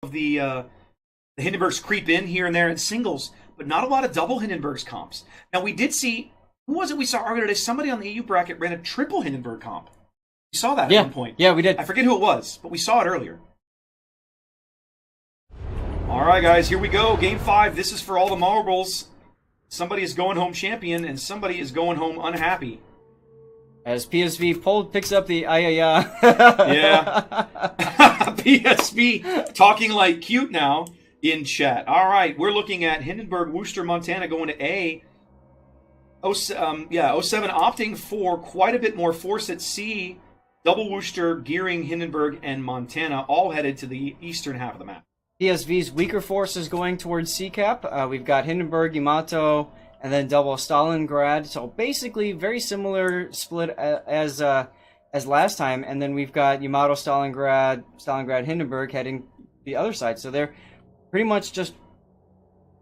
of the Hindenburgs creep in here and there in singles, but not a lot of double Hindenburgs comps. Now, we did see, who was it we saw earlier today? Somebody on the EU bracket ran a triple Hindenburg comp. We saw that at one point. Yeah, we did. I forget who it was, but we saw it earlier. All right, guys, here we go. Game 5. This is for all the marbles. Somebody is going home champion, and somebody is going home unhappy. As PSV picks up the ayaya. Yeah. PSV talking like cute now in chat. All right, we're looking at Hindenburg, Worcester, Montana going to A. 07 opting for quite a bit more force at C. Double Worcester, Gearing, Hindenburg, and Montana all headed to the eastern half of the map. PSV's weaker force is going towards C-Cap. We've got Hindenburg, Yamato, and then double Stalingrad. So basically very similar split as last time. And then we've got Yamato, Stalingrad, Hindenburg heading the other side. So they're pretty much just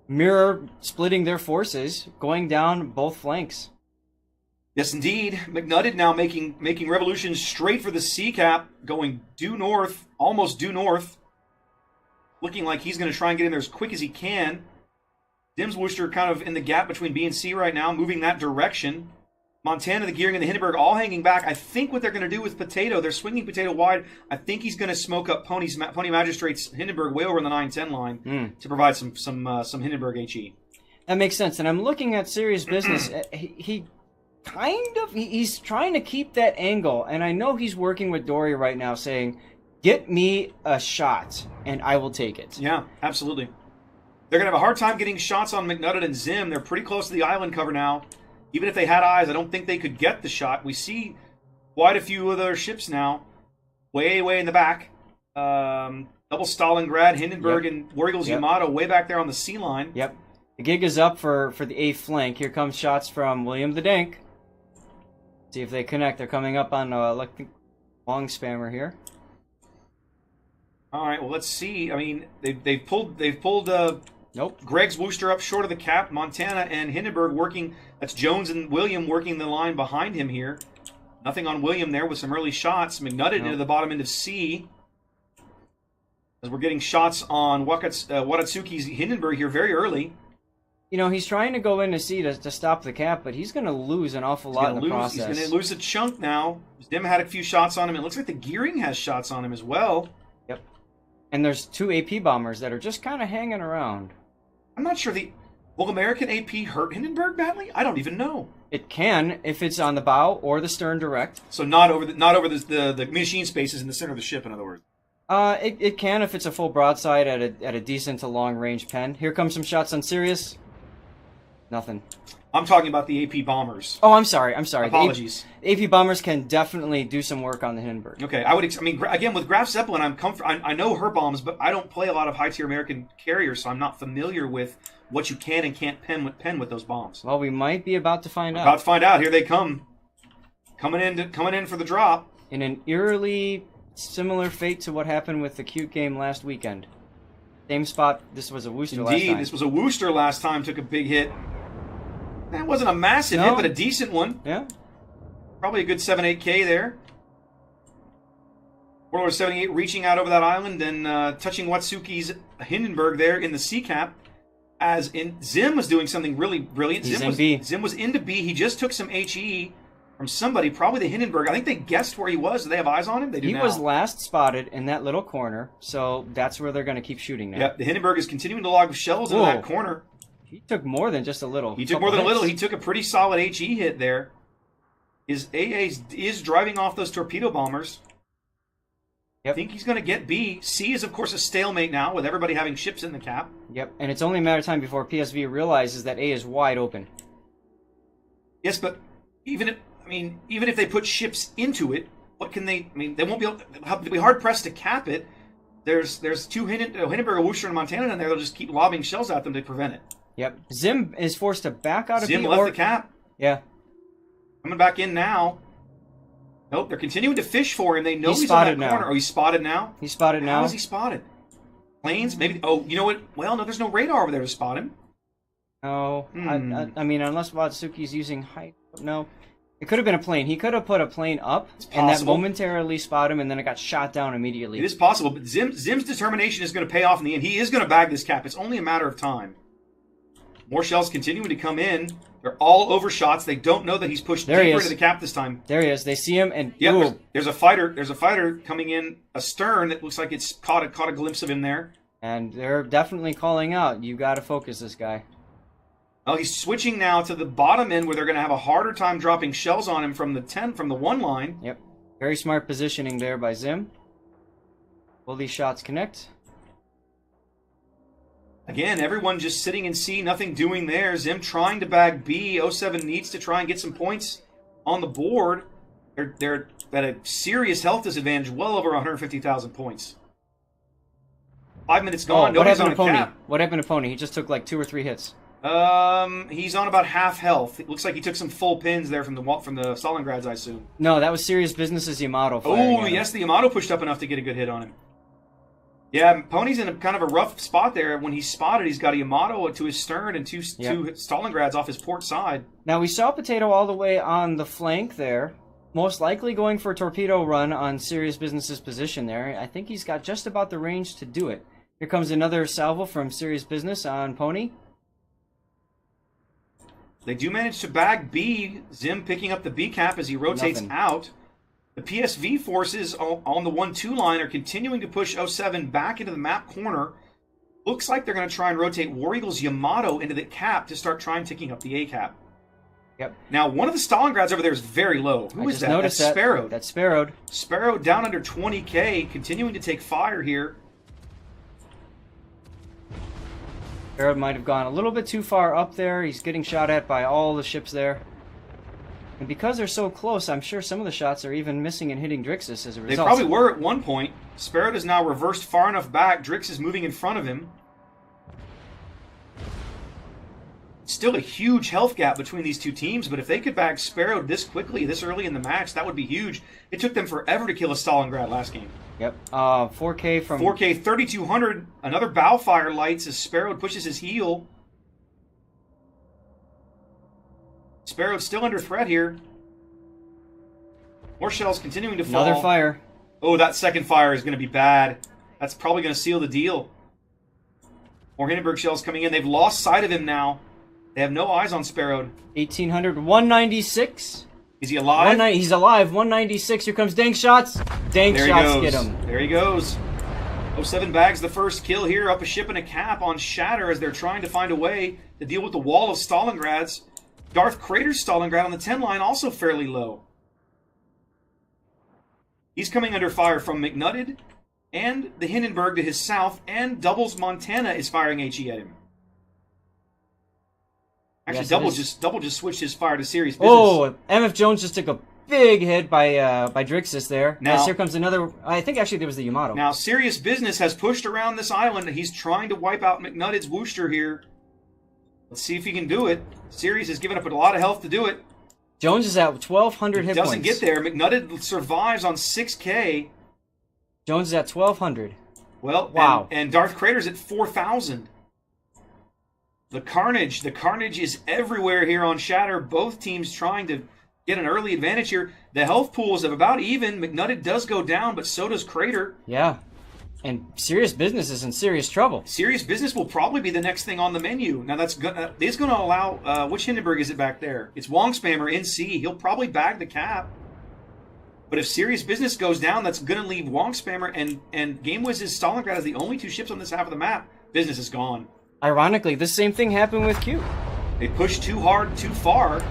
mirror splitting their forces, going down both flanks. Yes, indeed. McNutted now making revolutions straight for the C-Cap, going due north, almost due north. Looking like he's going to try and get in there as quick as he can. Dim's Worcester kind of in the gap between B and C right now, moving that direction. Montana, the Gearing, and the Hindenburg all hanging back. I think what they're going to do with Potato, they're swinging Potato wide. I think he's going to smoke up Pony Magistrate's Hindenburg way over in the 9-10 line to provide some Hindenburg HE. That makes sense. And I'm looking at serious business. He's trying to keep that angle. And I know he's working with Dory right now saying, get me a shot, and I will take it. Yeah, absolutely. They're going to have a hard time getting shots on McNutted and Zim. They're pretty close to the island cover now. Even if they had eyes, I don't think they could get the shot. We see quite a few of their ships now, way in the back. Double Stalingrad, Hindenburg, and War Eagles Yamato way back there on the sea line. Yep. The gig is up for the A flank. Here comes shots from William the Dank. See if they connect. They're coming up on long spammer here. All right, well, let's see. I mean, they've pulled Nope. Greg's Worcester up short of the cap. Montana and Hindenburg working. That's Jones and William working the line behind him here. Nothing on William there with some early shots. McNutted into the bottom end of C. As we're getting shots on Watatsuki's Hindenburg here very early. You know, he's trying to go into C to stop the cap, but he's going to lose an awful lot in the process. He's going to lose a chunk now. Dim had a few shots on him. It looks like the Gearing has shots on him as well. Yep. And there's 2 AP bombers that are just kind of hanging around. I'm not sure will American AP hurt Hindenburg badly? I don't even know. It can if it's on the bow or the stern direct. So not over the machine spaces in the center of the ship, in other words. It can if it's a full broadside at a decent to long range pen. Here comes some shots on Sirius. Nothing. I'm talking about the AP bombers. Oh, I'm sorry. Apologies. The AP bombers can definitely do some work on the Hindenburg. Okay, again, with Graf Zeppelin, I know her bombs, but I don't play a lot of high-tier American carriers, so I'm not familiar with what you can and can't pen with those bombs. Well, we might be about to find out. About to find out. Here they come. Coming in for the drop. In an eerily similar fate to what happened with the cute game last weekend. Same spot. This was a Worcester last time. Indeed, this was a Worcester last time. Took a big hit. That wasn't a massive hit, but a decent one. Yeah. Probably a good 7-8K there. Warlord 78 reaching out over that island and touching Watsuki's Hindenburg there in the C-Cap. As Zim was doing something really brilliant. Zim was into B. He just took some HE from somebody, probably the Hindenburg. I think they guessed where he was. Do they have eyes on him? They do now. He was last spotted in that little corner, so that's where they're going to keep shooting now. Yep, the Hindenburg is continuing to log shells into that corner. He took more than just a little. He took more than a little. He took a pretty solid HE hit there. His AA is driving off those torpedo bombers. Yep. I think he's going to get B. C is, of course, a stalemate now with everybody having ships in the cap. Yep, and it's only a matter of time before PSV realizes that A is wide open. Yes, but even if they put ships into it, what can they? I mean, they won't be able. They'll be hard pressed to cap it. There's 2 Hindenburg, Worcester, and Montana in there. They'll just keep lobbing shells at them to prevent it. Yep. Zim is forced to back out of Zim left the cap. Yeah. Coming back in now. Nope, they're continuing to fish for him. They know he's on that corner. Oh, he's spotted now? He's spotted now. How is he spotted? Planes? Maybe. Oh, you know what? Well, no, there's no radar over there to spot him. No. I mean, unless Watsuki's using height. No. It could have been a plane. He could have put a plane up, and that possible. momentarily spot him, and then it got shot down immediately. It is possible, but Zim's determination is going to pay off in the end. He is going to bag this cap. It's only a matter of time. More shells continuing to come in. They're all overshots. They don't know that he's pushed deeper into the cap this time. There he is. They see him, and yeah, there's a fighter. There's a fighter coming in astern that looks like it's caught a glimpse of him there. And they're definitely calling out, you got to focus this guy. Oh, he's switching now to the bottom end where they're going to have a harder time dropping shells on him from the 1 line. Yep. Very smart positioning there by Zim. Will these shots connect? Again, everyone just sitting in C, nothing doing there. Zim trying to bag B. 07 needs to try and get some points on the board. They're at a serious health disadvantage, well over 150,000 points. 5 minutes gone. Nobody's on a cap. What happened to Pony? He just took like 2 or 3 hits. He's on about half health. It looks like he took some full pins there from the Stalingrads, I assume. No, that was Serious Business's Yamato. Oh, yes, the Yamato pushed up enough to get a good hit on him. Yeah, Pony's in a kind of a rough spot there. When he's spotted, he's got a Yamato to his stern and two Stalingrads off his port side. Now, we saw Potato all the way on the flank there. Most likely going for a torpedo run on Serious Business's position there. I think he's got just about the range to do it. Here comes another salvo from Serious Business on Pony. They do manage to bag B. Zim picking up the B cap as he rotates out. The PSV forces on the 1-2 line are continuing to push 07 back into the map corner. Looks like they're going to try and rotate War Eagle's Yamato into the cap to start trying ticking up the A cap. Yep. Now, one of the Stalingrads over there is very low. Who is that? That's Sparrow. That's Sparrow. Sparrow down under 20k, continuing to take fire here. Sparrow might have gone a little bit too far up there. He's getting shot at by all the ships there. And because they're so close, I'm sure some of the shots are even missing and hitting Drixus as a result. They probably were at one point. Sparrow is now reversed far enough back. Drix is moving in front of him. Still a huge health gap between these two teams, but if they could bag Sparrow this quickly, this early in the match, that would be huge. It took them forever to kill a Stalingrad last game. Yep. 4K from... 4K, 3,200. Another bow fire lights as Sparrow pushes his heel. Sparrow's still under threat here. More shells continuing to fall. Another fire. Oh, that second fire is going to be bad. That's probably going to seal the deal. More Hindenburg shells coming in. They've lost sight of him now. They have no eyes on Sparrow. 1,800. 196. Is he alive? He's alive. 196. Here comes Dank shots. Dank shots get him. There he goes. 07 bags the first kill here up a ship and a cap on Shatter as they're trying to find a way to deal with the wall of Stalingrads. Darth Crater's Stalingrad on the 10 line also fairly low. He's coming under fire from McNutted and the Hindenburg to his south, and Doubles Montana is firing HE at him. Actually, yes, Double just switched his fire to Serious Business. Oh, MF Jones just took a big hit by Drixus there. Now, here comes another... I think actually there was the Yamato. Now, Serious Business has pushed around this island. He's trying to wipe out McNutted's Wooster here. Let's see if he can do it. Serious has given up a lot of health to do it. Jones is at 1,200 hit points. Doesn't get there. McNutted survives on 6k. Jones is at 1,200. Well, wow. And Darth Crater's at 4,000. The carnage is everywhere here on Shatter. Both teams trying to get an early advantage here. The health pools have about even. McNutted does go down, but so does Crater. Yeah. And Serious Business is in serious trouble. Serious Business will probably be the next thing on the menu. Now, that's going to allow... which Hindenburg is it back there? It's Wong Spammer in C. He'll probably bag the cap. But if Serious Business goes down, that's going to leave Wong Spammer and GameWiz's Stalingrad as the only two ships on this half of the map. Business is gone. Ironically, the same thing happened with Q. They pushed too hard, too far.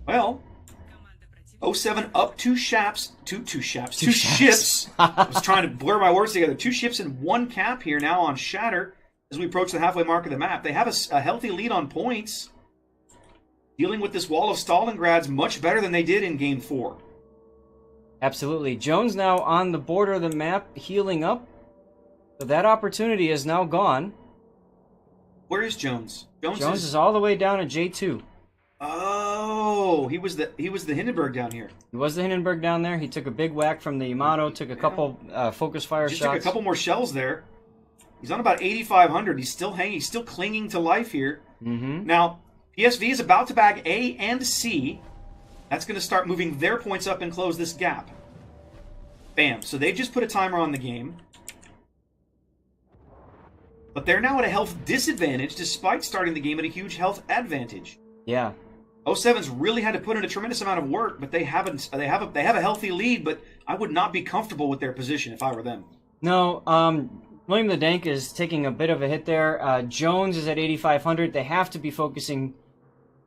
Well... 07 up two ships. I was trying to blur my words together. 2 ships and 1 cap here now on Shatter as we approach the halfway mark of the map. They have a healthy lead on points. Dealing with this wall of Stalingrads much better than they did in Game 4. Absolutely. Jones now on the border of the map, healing up. So that opportunity is now gone. Where is Jones? Jones is all the way down at J2. Oh, he was the Hindenburg down here. He was the Hindenburg down there. He took a big whack from the Yamato, took a couple focus fire shots. Took a couple more shells there. He's on about 8,500. He's still hanging. He's still clinging to life here. Mm-hmm. Now, PSV is about to bag A and C. That's going to start moving their points up and close this gap. Bam. So they've just put a timer on the game. But they're now at a health disadvantage despite starting the game at a huge health advantage. Yeah. 07's really had to put in a tremendous amount of work, but they have a healthy lead, but I would not be comfortable with their position if I were them. No, William the Dank is taking a bit of a hit there. Jones is at 8,500. They have to be focusing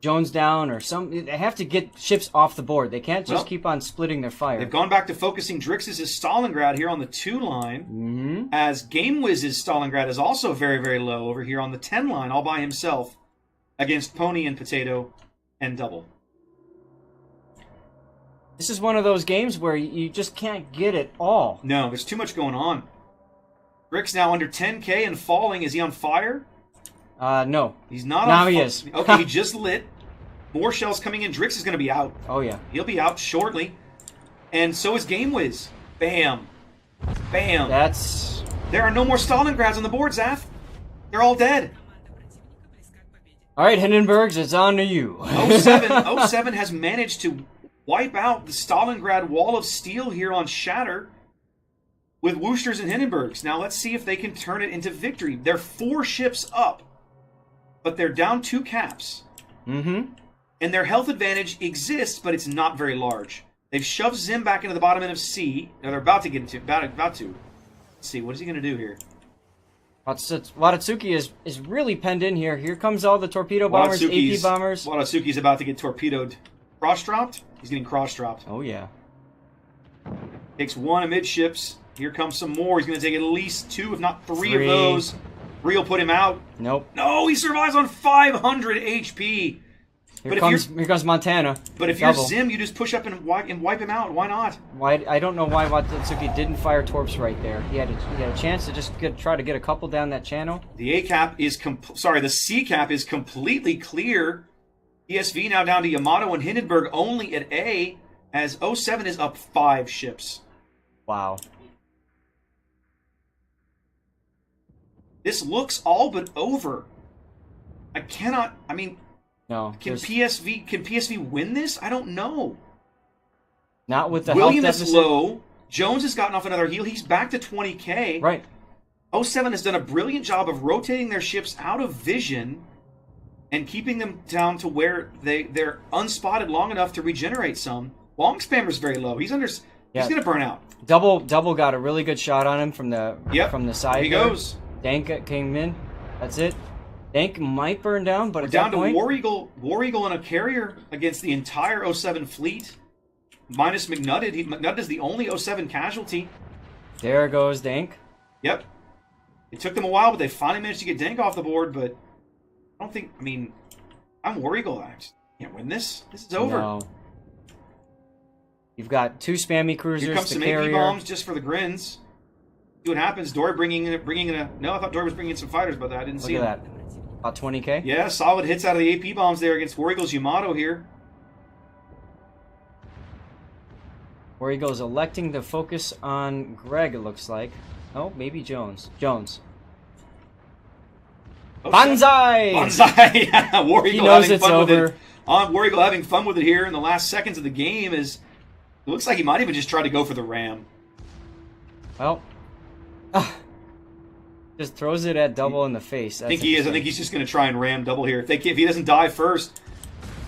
Jones down or they have to get ships off the board. They can't just keep on splitting their fire. They've gone back to focusing Drix's Stalingrad here on the 2 line, as GameWiz's Stalingrad is also very, very low over here on the 10 line, all by himself, against Pony and Potato and Double. This is one of those games where you just can't get it all. No, there's too much going on. Drix now under 10k and falling. Is he on fire? No. He's not now on fire. He is. Okay, he just lit. More shells coming in. Drix is going to be out. Oh, yeah. He'll be out shortly. And so is GameWiz. Bam. Bam. There are no more Stalingrads on the board, Zaf. They're all dead. All right, Hindenburgs, it's on to you. 07 has managed to wipe out the Stalingrad wall of steel here on Shatter with Woosters and Hindenburgs. Now let's see if they can turn it into victory. They're 4 ships up, but they're down 2 caps. And their health advantage exists, but it's not very large. They've shoved Zim back into the bottom end of C. Now they're about to get into about to. Let's see, what is he going to do here? Watatsuki is really penned in here. Here comes all the torpedo bombers, AP bombers. Watatsuki's about to get torpedoed. Cross-dropped? He's getting cross-dropped. Oh, yeah. Takes 1 amidships. Here comes some more. He's going to take at least 2, if not 3 of those. 3 will put him out. Nope. No, he survives on 500 HP. Here comes Montana. But if you're Zim, you just push up and wipe him out. Why not? I don't know why Watatsuki didn't fire torps right there. He had a chance to just try to get a couple down that channel. The the C cap is completely clear. PSV now down to Yamato and Hindenburg only at A, as 07 is up 5 ships. Wow. This looks all but over. No. Can PSV win this? I don't know. Not with the William health is deficit. low. Jones has gotten off another heal. He's back to 20k. Right. 07 has done a brilliant job of rotating their ships out of vision and keeping them down to where they're unspotted long enough to regenerate some. Long Spammer's very low. He's going to burn out. Double got a really good shot on him from the side. Here he goes. Dank came in. That's it. Dank might burn down, but we're at down that point, to War Eagle and a carrier against the entire 07 fleet, minus McNutted. McNutted is the only 07 casualty. There goes Dank. Yep. It took them a while, but they finally managed to get Dank off the board, but I don't think... I'm War Eagle. I just can't win this. This is over. No. You've got 2 spammy cruisers, Here comes some AP bombs just for the grins. See what happens. Dory bringing in a... No, I thought Dory was bringing in some fighters, but I didn't see him. Look at that. About 20k? Yeah, solid hits out of the AP bombs there against War Eagle's Yamato here. War Eagle's electing to focus on Greg, it looks like. Oh, maybe Jones. Jones. Oh, Banzai! Banzai! Yeah, War Eagle he knows having it's fun over. with it. War Eagle having fun with it here in the last seconds of the game. It looks like he might even just try to go for the ram. Well, just throws it at Double in the face. I think he is. I think he's just going to try and ram Double here. If he doesn't die first,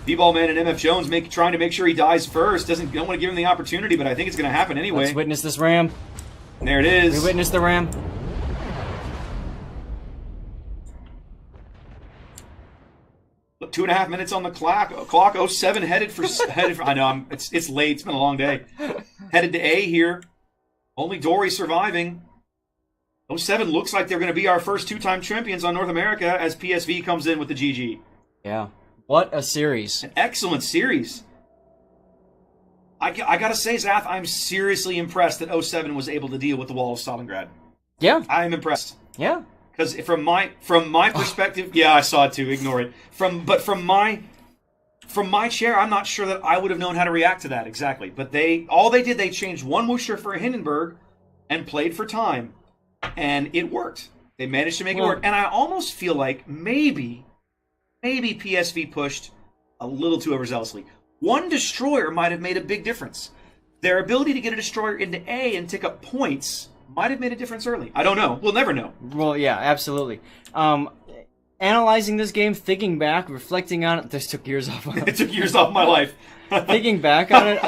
B-Ball Man and MF Jones trying to make sure he dies first. Don't want to give him the opportunity, but I think it's going to happen anyway. Let's witness this ram. And there it is. We witnessed the ram. Look, 2.5 minutes on the clock. 07 headed for. I know. It's late. It's been a long day. Headed to A here. Only Dory surviving. 07 looks like they're going to be our first 2-time champions on North America as PSV comes in with the GG. Yeah. What a series. An excellent series. I got to say, Zath, I'm seriously impressed that 07 was able to deal with the wall of Stalingrad. Yeah. I'm impressed. Yeah. Because from my perspective, yeah, I saw it too. Ignore it. From my chair, I'm not sure that I would have known how to react to that exactly. But they changed one Woosher for a Hindenburg and played for time. And it worked. They managed to make it work. And I almost feel like maybe PSV pushed a little too overzealously. One destroyer might have made a big difference. Their ability to get a destroyer into A and tick up points might have made a difference early. I don't know. We'll never know. Well, yeah, absolutely. Analyzing this game, thinking back, reflecting on it, this took years off. It took years off my life. Thinking back on it.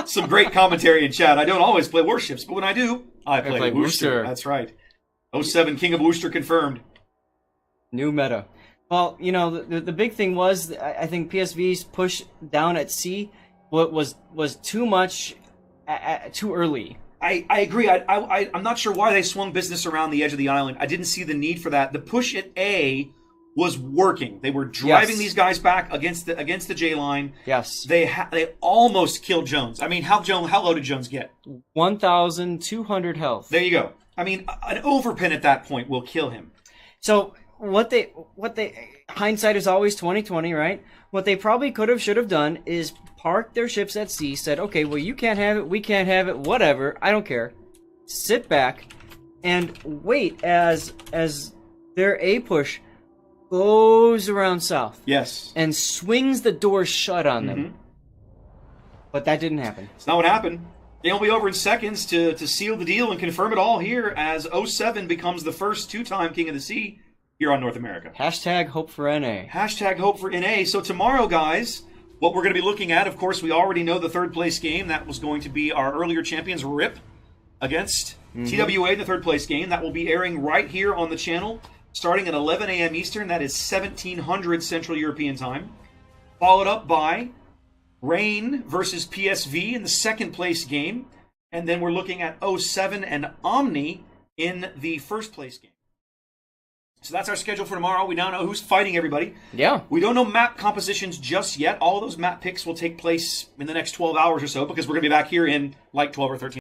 Some great commentary in chat. I don't always play warships, but when I do, I play Worcester. Worcester. That's right. 07 King of Worcester confirmed. New meta. Well, you know, the big thing was, I think PSV's push down at C was too much, too early. I agree. I'm not sure why they swung business around the edge of the island. I didn't see the need for that. The push at A was working. They were driving these guys back against the J line. Yes. They almost killed Jones. I mean, how low did Jones get? 1,200 health. There you go. I mean, an overpin at that point will kill him. So what they hindsight is always 20/20, right? What they probably should have done is park their ships at sea, said, okay, well, you can't have it, we can't have it, whatever, I don't care. Sit back and wait as their A push goes around south. Yes. And swings the door shut on them. But that didn't happen. It's not what happened. It'll be over in seconds to seal the deal and confirm it all here as 07 becomes the first two-time King of the Sea here on North America. Hashtag hope for NA. Hashtag hope for NA. So tomorrow, guys, what we're going to be looking at, of course, we already know the third place game. That was going to be our earlier champions, RIP, against TWA, the third place game. That will be airing right here on the channel, starting at 11 a.m. Eastern. That is 1700 Central European Time. Followed up by Reign versus PSV in the second place game. And then we're looking at 07 and Omni in the first place game. So that's our schedule for tomorrow. We now know who's fighting everybody. Yeah. We don't know map compositions just yet. All of those map picks will take place in the next 12 hours or so because we're going to be back here in like 12 or 13